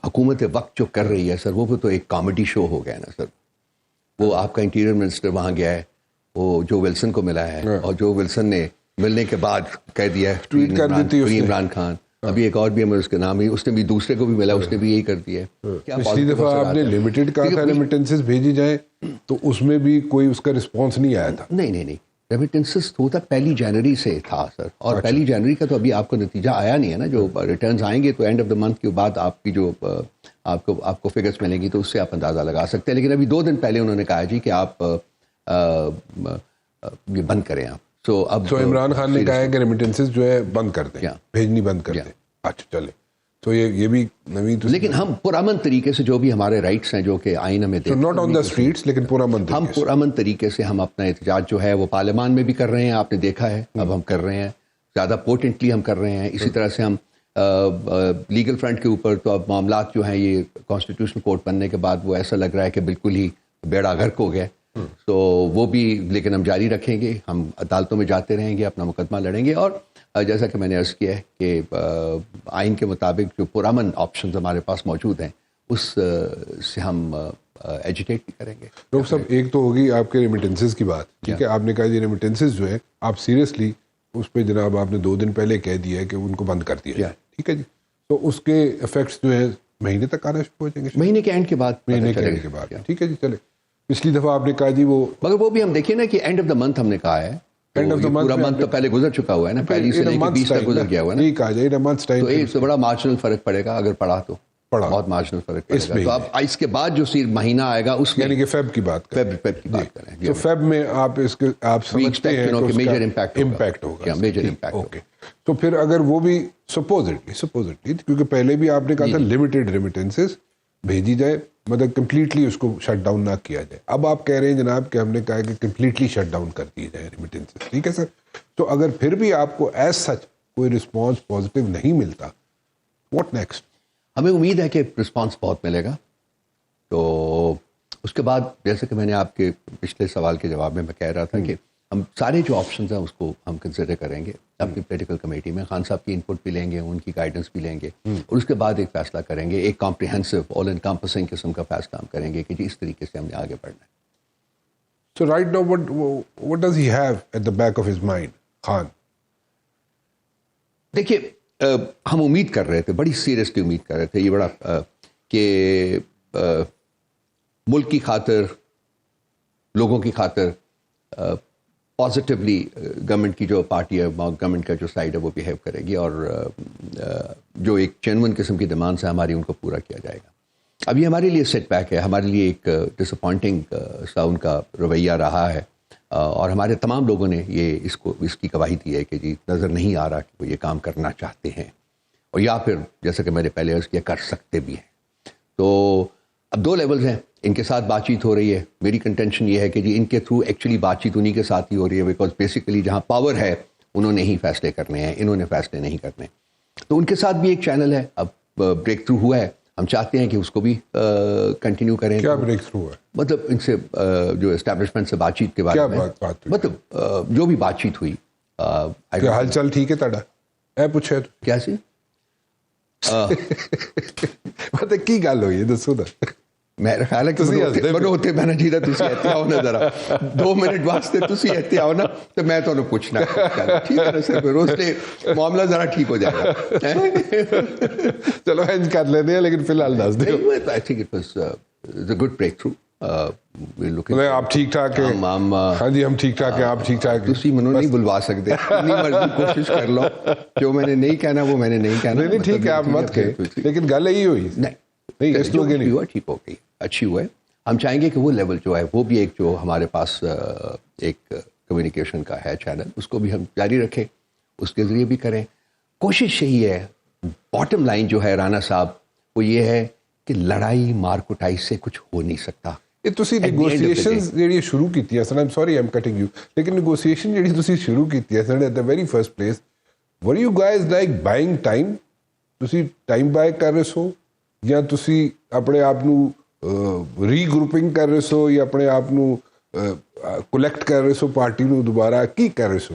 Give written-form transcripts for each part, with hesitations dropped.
حکومت وقت جو کر رہی ہے سر وہ تو ایک کامیڈی شو ہو گیا نا سر. وہ آپ کا انٹیریئر منسٹر وہاں گیا ہے, وہ جو ولسن کو ملا ہے, اور جو ولسن نے ملنے کے بعد کہہ دیا ٹویٹ کر دیتی ہے عمران خان, ابھی ایک اور بھی ہے اس کا نام ہی, اس نے بھی دوسرے کو بھی ملا, اس نے بھی یہی کر دیا ہے. پچھلی دفعہ آپ نے لمیٹڈ کہا تھا ریمیٹنسز بھیجی جائیں, تو اس میں بھی کوئی اس کا رسپانس نہیں آیا تھا. نہیں ریمیٹنسز تو تھا 1 جنوری سے تھا سر, اور 1 جنوری کا تو ابھی آپ کو نتیجہ آیا نہیں ہے نا. جو ریٹرنز آئیں گے تو اینڈ آف دا منتھ کے بعد آپ کی جو آپ کو فگرس ملیں گی تو اس سے آپ اندازہ لگا سکتے ہیں. لیکن ابھی 2 دن پہلے انہوں نے کہا جی کہ آپ یہ بند کریں آپ. تو عمران خان نے کہا ہے کہ ریمیٹنسز جو ہے بند کر دیں, بھیجنی بند کر دیں. اچھا چلے, تو یہ بھی نویں, لیکن ہم پرامن طریقے سے جو بھی ہمارے رائٹس ہیں جو کہ آئین ہمیں دے, ناٹ آن دا اسٹریٹس, لیکن ہم پرامن طریقے سے ہم اپنا احتجاج جو ہے وہ پارلیمان میں بھی کر رہے ہیں, آپ نے دیکھا ہے. اب ہم کر رہے ہیں زیادہ پوٹنٹلی ہم کر رہے ہیں. اسی طرح سے ہم لیگل فرنٹ کے اوپر تو اب معاملات جو ہیں یہ کانسٹیٹیوشن کورٹ بننے کے بعد وہ ایسا لگ رہا ہے کہ بالکل ہی بیڑا غرق ہو گیا. تو وہ بھی لیکن ہم جاری رکھیں گے, ہم عدالتوں میں جاتے رہیں گے, اپنا مقدمہ لڑیں گے. اور جیسا کہ میں نے عرض کیا ہے کہ آئین کے مطابق جو پرامن آپشنز ہمارے پاس موجود ہیں اس سے ہم ایجیٹیٹ بھی کریں گے. ڈاکٹر صاحب, ایک تو ہوگی آپ کے ریمیٹنسز کی بات, ٹھیک ہے, آپ نے کہا یہ ریمیٹنسز جو ہے آپ سیریسلی اس پہ جناب آپ نے 2 دن پہلے کہہ دیا ہے کہ ان کو بند کر دیا جائے, ٹھیک ہے جی. تو اس کے افیکٹس جو ہے مہینے تک آنا شروع ہو جائیں گے, مہینے کے اینڈ کے بعد, ٹھیک ہے جی. چلے, پچھلی دفعہ آپ نے کہا جی وہ, مگر وہ بھی ہم دیکھیے نا کہ اینڈ آف دا منتھ ہم نے کہا ہے, پورا منتھ تو پہلے گزر چکا ہوا ہے نا, 1 سے لے کے 20 تک گزر گیا ہوا ہے نا. نہیں کہا جائے منتھ ٹائم, تو ایک سے بڑا مارجنل فرق پڑے گا, اگر پڑا تو بہت مارجنل فرق پڑے گا. تو اب اس کے بعد جو مہینہ آئے گا اس میں, یعنی کہ فیب کی بات کریں, تو فیب میں آپ اس کے آپ سمجھتے ہیں کہ میجر امپیکٹ ہوگا, میجر امپیکٹ. اوکے, تو پھر اگر وہ بھی سپوزٹلی کیونکہ پہلے بھی آپ نے کہا تھا لمیٹڈ ریمیٹنسز بھیجی جائے, مطلب کمپلیٹلی اس کو شٹ ڈاؤن نہ کیا جائے. اب آپ کہہ رہے ہیں جناب کہ ہم نے کہا کہ کمپلیٹلی شٹ ڈاؤن کر دیے جائے ریمیٹنسز, ٹھیک ہے سر. تو اگر پھر بھی آپ کو ایز سچ کوئی رسپانس پازیٹیو نہیں ملتا, واٹ نیکسٹ؟ ہمیں امید ہے کہ رسپانس بہت ملے گا. تو اس کے بعد جیسے کہ میں نے آپ کے پچھلے سوال کے جواب میں کہہ رہا تھا کہ ہم سارے جو آپشنز ہیں اس کو ہم کنسیڈر کریں گے اپنی پولیٹیکل کمیٹی میں. خان صاحب کی انپٹ بھی لیں گے, ان کی گائیڈنس بھی لیں گے, اور اس کے بعد ایک فیصلہ کریں گے, ایک کمپریہنسو آل انکمپسنگ قسم کا فیصلہ ہم کریں گے کہ جی اس طریقے سے ہم نے آگے بڑھنا ہے. So right now what does he have at the back of his mind, Khan? دیکھیے, ہم امید کر رہے تھے, بڑی سیریسلی امید کر رہے تھے, یہ بڑا کہ ملک کی خاطر, لوگوں کی خاطر پازیٹیولی گورنمنٹ کی جو پارٹی ہے, گورنمنٹ کا جو سائڈ ہے وہ بیہیو کرے گی, اور جو ایک جینوئن قسم کی ڈیمانڈس ہیں ہماری ان کو پورا کیا جائے گا. اب یہ ہمارے لیے سیٹ بیک ہے, ہمارے لیے ایک ڈس اپوائنٹنگ سا ان کا رویہ رہا ہے, اور ہمارے تمام لوگوں نے یہ اس کی گواہی دی ہے کہ جی نظر نہیں آ رہا کہ وہ یہ کام کرنا چاہتے ہیں, اور یا پھر جیسا کہ میں نے پہلے عرض کیا کر سکتے بھی ہیں. تو اب 2 لیولز ہیں, ان کے ساتھ بات چیت ہو رہی ہے. میری کنٹینشن یہ ہے کہ جی ان کے تھرو ایکچولی بات چیت انہی کے ساتھ ہی ہو رہی ہے, بیکاز بیسیکلی جہاں پاور ہے انہوں نے ہی فیصلے کرنے ہیں, انہوں نے فیصلے نہیں کرنے. تو ان کے ساتھ بھی ایک چینل ہے, اب بریک تھرو ہوا ہے, ہم چاہتے ہیں کہ اس کو بھی کنٹینیو کریں. کیا بریک تھرو ہے؟ مطلب ان سے جو اسٹیبلشمنٹ سے بات چیت کے بارے میں, مطلب جو بھی بات چیت ہوئی, حال چال ٹھیک ہے تاڑا اے پوچھے تو کیا سی مطلب کی گل ہوئی دسو نا. میرا خیال ہے کہ ہوتے میں نے جیتا تسی ایتھے آؤ نا, ذرا 2 منٹ واسطے تسی ایتھے آؤ نا, تو میں تو پوچھنا ٹھیک ہے نا سر, پھر اس سے معاملہ ذرا ٹھیک ہو جائے گا. چلو اینج کر لیتے ہیں, لیکن فی الحال دس دیں. I think it was a good breakthrough. آپ ٹھیک ٹھاک ہیں؟ ہاں جی ہم ٹھیک ٹھاک ہیں, آپ ٹھیک ٹھاک ہیں؟ تسی منو نہیں بلوا سکتے, جتنی مرضی کوشش کر لو, جو میں نے نہیں کہنا وہ میں نے نہیں کہنا. نہیں ٹھیک ہے, آپ مت کہیں, لیکن گل یہی ہوئی. نہیں اس لوگ نہیں ہوا, ٹھیک ہو گئی, اچھی ہوا ہے. ہم چاہیں گے کہ وہ لیول جو ہے وہ بھی ایک جو ہمارے پاس ایک کمیونیکیشن کا ہے چینل, اس کو بھی ہم جاری رکھیں, اس کے ذریعے بھی کریں. کوشش یہی ہے, باٹم لائن جو ہے رانا صاحب وہ یہ ہے کہ لڑائی مار کٹائی سے کچھ ہو نہیں سکتا. یہ تسی نیگوسیشنز جڑی شروع کیتی ہے سن, I'm sorry I'm cutting you, لیکن نیگوسیشن جڑی تسی شروع کیتی ہے سن, at the very first place were you guys like buying time? تسی ٹائم بائی کر رہے سو, یا تسی اپنے آپ نو ری گروپنگ کر رہے سو, یا اپنے آپ نو ਕੁਲੈਕਟ ਕਰ ਰਹੇ ਸੋ ਪਾਰਟੀ ਨੂੰ ਦੁਬਾਰਾ ਕੀ ਕਰ ਰਹੇ ਸੋ?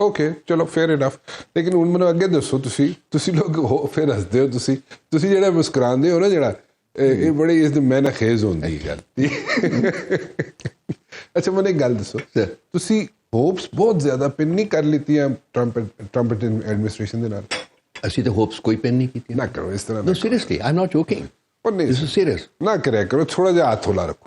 ਓਕੇ, ਚਲੋ ਫੇਅਰ ਇਨਫ. ਲੇਕਿਨ ਹੁਣ ਮੈਨੂੰ ਅੱਗੇ ਦੱਸੋ, ਤੁਸੀਂ ਲੋਕ ਹੋ, ਫਿਰ ਹੱਸਦੇ ਹੋ ਤੁਸੀਂ ਜਿਹੜਾ ਮੁਸਕਰਾਉਂਦੇ ਹੋ ਨਾ, ਜਿਹੜਾ ਇਹ ਬੜੀ ਇਸ ਦੀ ਮੈਨਖੇਜ਼ ਹੁੰਦੀ ਗੱਲ. ਅੱਛਾ, ਮੈਨੂੰ ਇੱਕ ਗੱਲ ਦੱਸੋ, ਤੁਸੀਂ ਹੋਪਸ ਬਹੁਤ ਜ਼ਿਆਦਾ ਪਿਨ ਨਹੀਂ ਕਰ ਲਿੱਤੀਆਂ ਟਰੰਪ ਐਡਮਿਨਿਸਟ੍ਰੇਸ਼ਨ ਦੇ ਨਾਲ? ਅਸੀਂ ਤਾਂ ਹੋਪਸ ਕੋਈ ਪਿਨ ਨਹੀਂ ਕੀਤੀ. ਨਾ ਕਰੋ ਇਸ ਤਰ੍ਹਾਂ. No, seriously, I'm not joking. This is serious. ਨਾ ਕਰਿਆ ਕਰੋ, ਥੋੜਾ ਜਿਹਾ ਹੱਥ ਹੌਲਾ ਰੱਖੋ.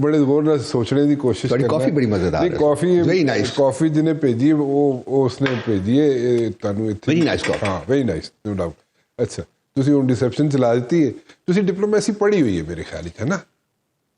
ਬੜੇ ਗੌਰ ਨਾਲ ਸੋਚਣੇ ਦੀ ਕੋਸ਼ਿਸ਼ ਕਰਦਾ. ਕਾਫੀ ਬੜੀ ਮਜ਼ੇਦਾਰ ਹੈ. ਕਾਫੀ ਵੈਰੀ ਨਾਈਸ. ਕਾਫੀ ਜਿਹਨੇ ਭੇਜੀ ਉਹ ਉਸਨੇ ਭੇਜੀ ਹੈ ਤੁਹਾਨੂੰ ਇੱਥੇ. ਵੈਰੀ ਨਾਈਸ ਕਾਫੀ. ਹਾਂ, ਵੈਰੀ ਨਾਈਸ, ਨੋ ਡਾਊਟ. ਅੱਛਾ, ਤੁਸੀਂ ਹੁਣ ਰਿਸੈਪਸ਼ਨ ਚਲਾ ਦਿੱਤੀ ਹੈ. ਤੁਸੀਂ ਡਿਪਲੋਮੇਸੀ ਪੜ੍ਹੀ ਹੋਈ ਹੈ ਮੇਰੇ ਖਿਆਲ ਵਿੱਚ, ਹੈ ਨਾ,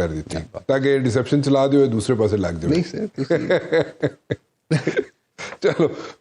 ਕਰ ਦਿੱਤੀ ਤਾਂ ਕਿ ਰਿਸੈਪਸ਼ਨ ਚਲਾ ਦਿਓ, ਦੂਸਰੇ ਪਾਸੇ ਲੱਗ ਜਾਓ. ਨਹੀਂ ਸਰ, ਤੁਸੀਂ ਚਲੋ